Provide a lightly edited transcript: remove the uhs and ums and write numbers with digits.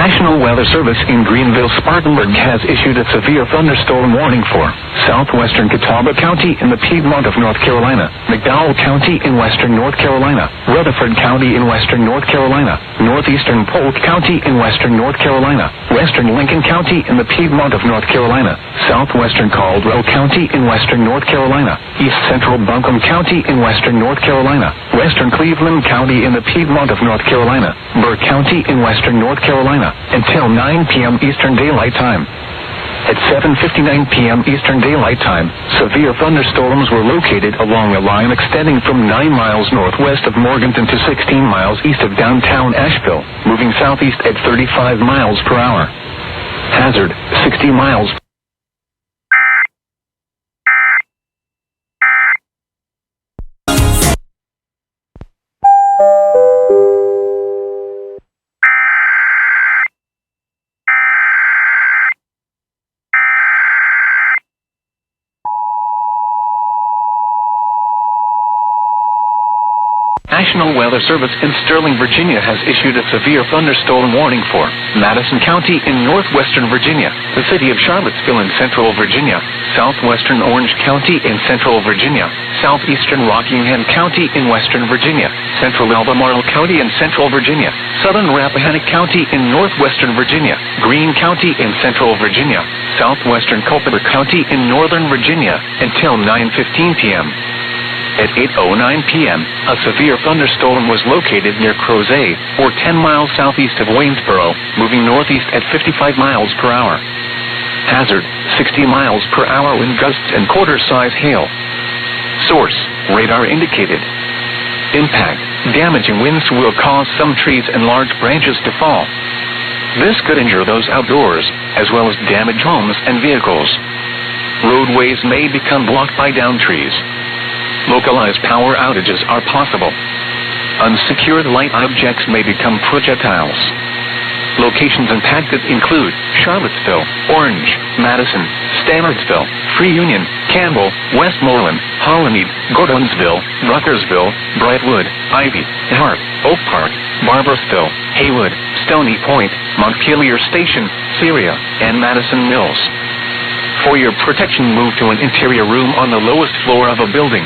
National Weather Service in Greenville-Spartanburg has issued a severe thunderstorm warning for southwestern Catawba County in the Piedmont of North Carolina, McDowell County in western North Carolina, Rutherford County in western North Carolina, northeastern Polk County in western North Carolina, western Lincoln County in the Piedmont of North Carolina, southwestern Caldwell County in western North Carolina, east central Buncombe County in western North Carolina, western Cleveland County in the Piedmont of North Carolina, Burke County in western North Carolina, until 9 p.m. Eastern Daylight Time. At 7:59 p.m. Eastern Daylight Time, severe thunderstorms were located along a line extending from 9 miles northwest of Morganton to 16 miles east of downtown Asheville, moving southeast at 35 miles per hour. Hazard, 60 miles. National Weather Service in Sterling, Virginia has issued a severe thunderstorm warning for Madison County in northwestern Virginia, the city of Charlottesville in central Virginia, southwestern Orange County in central Virginia, southeastern Rockingham County in western Virginia, central Albemarle County in central Virginia, southern Rappahannock County in northwestern Virginia, Greene County in central Virginia, southwestern Culpeper County in northern Virginia, until 9:15 p.m. At 8:09 p.m., a severe thunderstorm was located near Crozet, or 10 miles southeast of Waynesboro, moving northeast at 55 miles per hour. Hazard, 60 miles per hour wind gusts and quarter-size hail. Source, radar indicated. Impact, damaging winds will cause some trees and large branches to fall. This could injure those outdoors, as well as damage homes and vehicles. Roadways may become blocked by downed trees. Localized power outages are possible. Unsecured light objects may become projectiles. Locations impacted include Charlottesville, Orange, Madison, Stanardsville, Free Union, Campbell, Westmoreland, Hollymead, Gordonsville, Ruckersville, Brightwood, Ivy, Hart, Oak Park, Barbersville, Haywood, Stony Point, Montpelier Station, Syria, and Madison Mills. For your protection, move to an interior room on the lowest floor of a building.